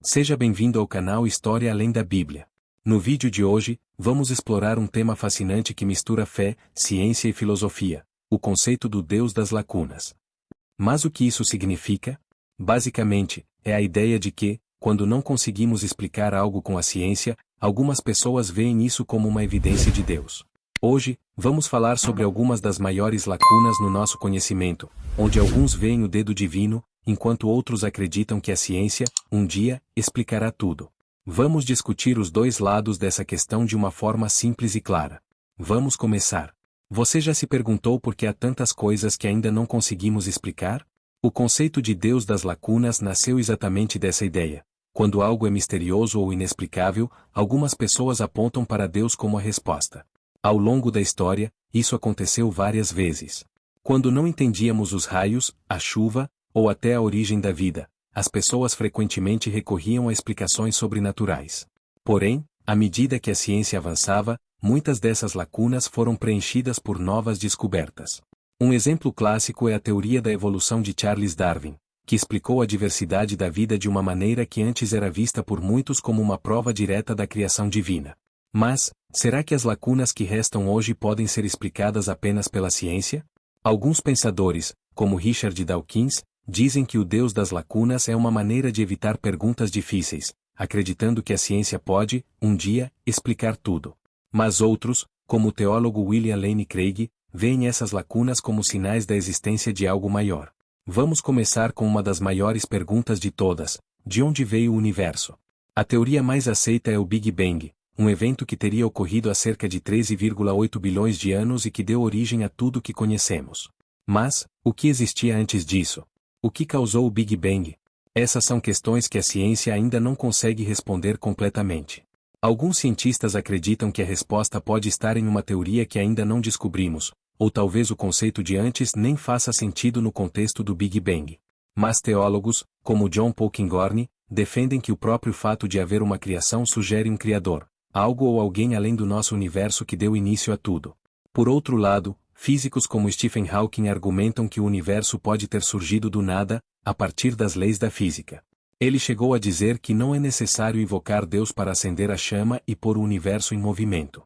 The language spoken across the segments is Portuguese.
Seja bem-vindo ao canal História Além da Bíblia. No vídeo de hoje, vamos explorar um tema fascinante que mistura fé, ciência e filosofia, o conceito do Deus das lacunas. Mas o que isso significa? Basicamente, é a ideia de que, quando não conseguimos explicar algo com a ciência, algumas pessoas veem isso como uma evidência de Deus. Hoje, vamos falar sobre algumas das maiores lacunas no nosso conhecimento, onde alguns veem o dedo divino, enquanto outros acreditam que a ciência, um dia, explicará tudo. Vamos discutir os dois lados dessa questão de uma forma simples e clara. Vamos começar. Você já se perguntou por que há tantas coisas que ainda não conseguimos explicar? O conceito de Deus das lacunas nasceu exatamente dessa ideia. Quando algo é misterioso ou inexplicável, algumas pessoas apontam para Deus como a resposta. Ao longo da história, isso aconteceu várias vezes. Quando não entendíamos os raios, a chuva, ou até a origem da vida, as pessoas frequentemente recorriam a explicações sobrenaturais. Porém, à medida que a ciência avançava, muitas dessas lacunas foram preenchidas por novas descobertas. Um exemplo clássico é a teoria da evolução de Charles Darwin, que explicou a diversidade da vida de uma maneira que antes era vista por muitos como uma prova direta da criação divina. Mas, será que as lacunas que restam hoje podem ser explicadas apenas pela ciência? Alguns pensadores, como Richard Dawkins, dizem que o Deus das lacunas é uma maneira de evitar perguntas difíceis, acreditando que a ciência pode, um dia, explicar tudo. Mas outros, como o teólogo William Lane Craig, veem essas lacunas como sinais da existência de algo maior. Vamos começar com uma das maiores perguntas de todas: de onde veio o universo? A teoria mais aceita é o Big Bang, um evento que teria ocorrido há cerca de 13,8 bilhões de anos e que deu origem a tudo que conhecemos. Mas, o que existia antes disso? O que causou o Big Bang? Essas são questões que a ciência ainda não consegue responder completamente. Alguns cientistas acreditam que a resposta pode estar em uma teoria que ainda não descobrimos, ou talvez o conceito de antes nem faça sentido no contexto do Big Bang. Mas teólogos, como John Polkinghorne, defendem que o próprio fato de haver uma criação sugere um criador, algo ou alguém além do nosso universo que deu início a tudo. Por outro lado, físicos como Stephen Hawking argumentam que o universo pode ter surgido do nada, a partir das leis da física. Ele chegou a dizer que não é necessário invocar Deus para acender a chama e pôr o universo em movimento.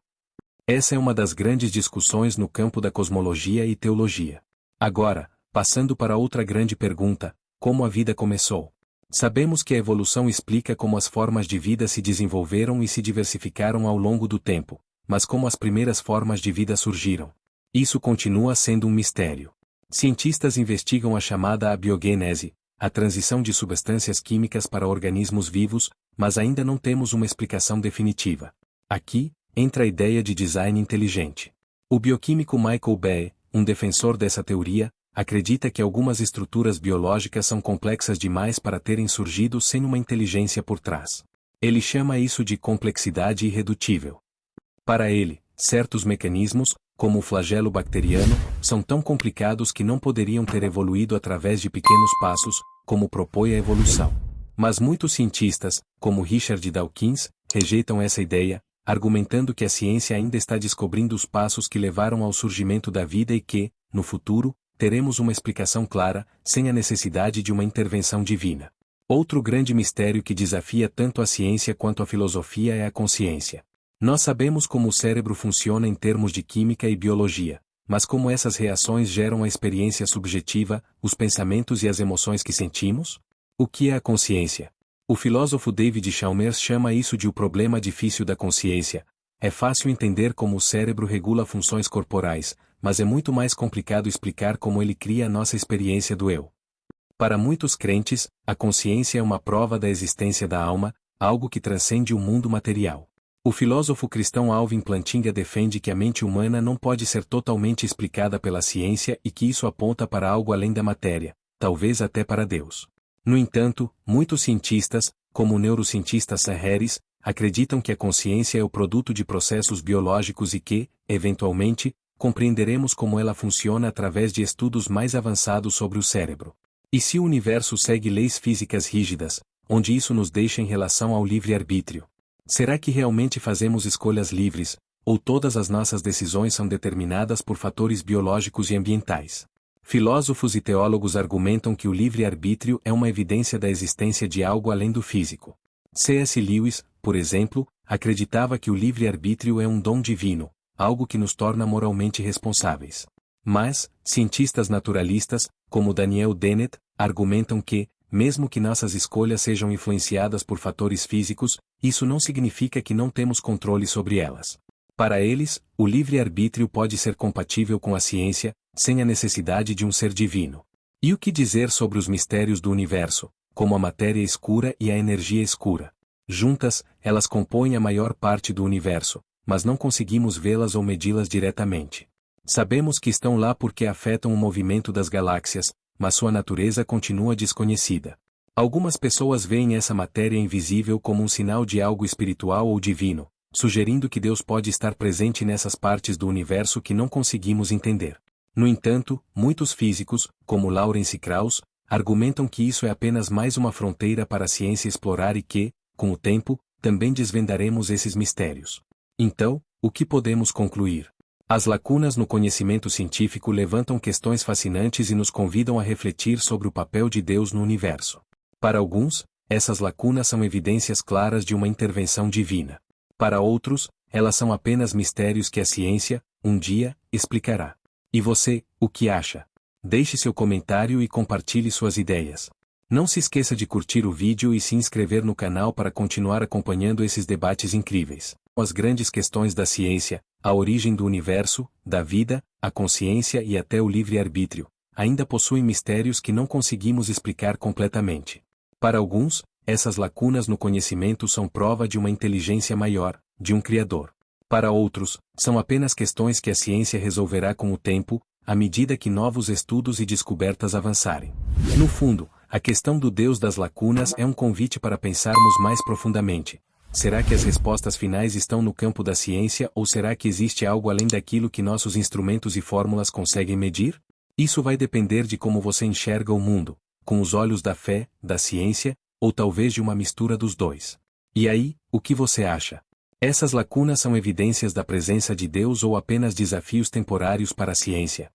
Essa é uma das grandes discussões no campo da cosmologia e teologia. Agora, passando para outra grande pergunta: como a vida começou? Sabemos que a evolução explica como as formas de vida se desenvolveram e se diversificaram ao longo do tempo, mas como as primeiras formas de vida surgiram? Isso continua sendo um mistério. Cientistas investigam a chamada abiogênese, a transição de substâncias químicas para organismos vivos, mas ainda não temos uma explicação definitiva. Aqui, entra a ideia de design inteligente. O bioquímico Michael Behe, um defensor dessa teoria, acredita que algumas estruturas biológicas são complexas demais para terem surgido sem uma inteligência por trás. Ele chama isso de complexidade irredutível. Para ele, certos mecanismos, como o flagelo bacteriano, são tão complicados que não poderiam ter evoluído através de pequenos passos, como propõe a evolução. Mas muitos cientistas, como Richard Dawkins, rejeitam essa ideia, argumentando que a ciência ainda está descobrindo os passos que levaram ao surgimento da vida e que, no futuro, teremos uma explicação clara, sem a necessidade de uma intervenção divina. Outro grande mistério que desafia tanto a ciência quanto a filosofia é a consciência. Nós sabemos como o cérebro funciona em termos de química e biologia, mas como essas reações geram a experiência subjetiva, os pensamentos e as emoções que sentimos? O que é a consciência? O filósofo David Chalmers chama isso de o problema difícil da consciência. É fácil entender como o cérebro regula funções corporais, mas é muito mais complicado explicar como ele cria a nossa experiência do eu. Para muitos crentes, a consciência é uma prova da existência da alma, algo que transcende o mundo material. O filósofo cristão Alvin Plantinga defende que a mente humana não pode ser totalmente explicada pela ciência e que isso aponta para algo além da matéria, talvez até para Deus. No entanto, muitos cientistas, como o neurocientista Sam Harris, acreditam que a consciência é o produto de processos biológicos e que, eventualmente, compreenderemos como ela funciona através de estudos mais avançados sobre o cérebro. E se o universo segue leis físicas rígidas, onde isso nos deixa em relação ao livre-arbítrio? Será que realmente fazemos escolhas livres, ou todas as nossas decisões são determinadas por fatores biológicos e ambientais? Filósofos e teólogos argumentam que o livre-arbítrio é uma evidência da existência de algo além do físico. C.S. Lewis, por exemplo, acreditava que o livre-arbítrio é um dom divino, algo que nos torna moralmente responsáveis. Mas, cientistas naturalistas, como Daniel Dennett, argumentam que, mesmo que nossas escolhas sejam influenciadas por fatores físicos, isso não significa que não temos controle sobre elas. Para eles, o livre-arbítrio pode ser compatível com a ciência, sem a necessidade de um ser divino. E o que dizer sobre os mistérios do universo, como a matéria escura e a energia escura? Juntas, elas compõem a maior parte do universo, mas não conseguimos vê-las ou medi-las diretamente. Sabemos que estão lá porque afetam o movimento das galáxias, mas sua natureza continua desconhecida. Algumas pessoas veem essa matéria invisível como um sinal de algo espiritual ou divino, sugerindo que Deus pode estar presente nessas partes do universo que não conseguimos entender. No entanto, muitos físicos, como Lawrence Krauss, argumentam que isso é apenas mais uma fronteira para a ciência explorar e que, com o tempo, também desvendaremos esses mistérios. Então, o que podemos concluir? As lacunas no conhecimento científico levantam questões fascinantes e nos convidam a refletir sobre o papel de Deus no universo. Para alguns, essas lacunas são evidências claras de uma intervenção divina. Para outros, elas são apenas mistérios que a ciência, um dia, explicará. E você, o que acha? Deixe seu comentário e compartilhe suas ideias. Não se esqueça de curtir o vídeo e se inscrever no canal para continuar acompanhando esses debates incríveis. As grandes questões da ciência, a origem do universo, da vida, a consciência e até o livre-arbítrio, ainda possuem mistérios que não conseguimos explicar completamente. Para alguns, essas lacunas no conhecimento são prova de uma inteligência maior, de um Criador. Para outros, são apenas questões que a ciência resolverá com o tempo, à medida que novos estudos e descobertas avançarem. No fundo, a questão do Deus das lacunas é um convite para pensarmos mais profundamente. Será que as respostas finais estão no campo da ciência ou será que existe algo além daquilo que nossos instrumentos e fórmulas conseguem medir? Isso vai depender de como você enxerga o mundo, com os olhos da fé, da ciência, ou talvez de uma mistura dos dois. E aí, o que você acha? Essas lacunas são evidências da presença de Deus ou apenas desafios temporários para a ciência?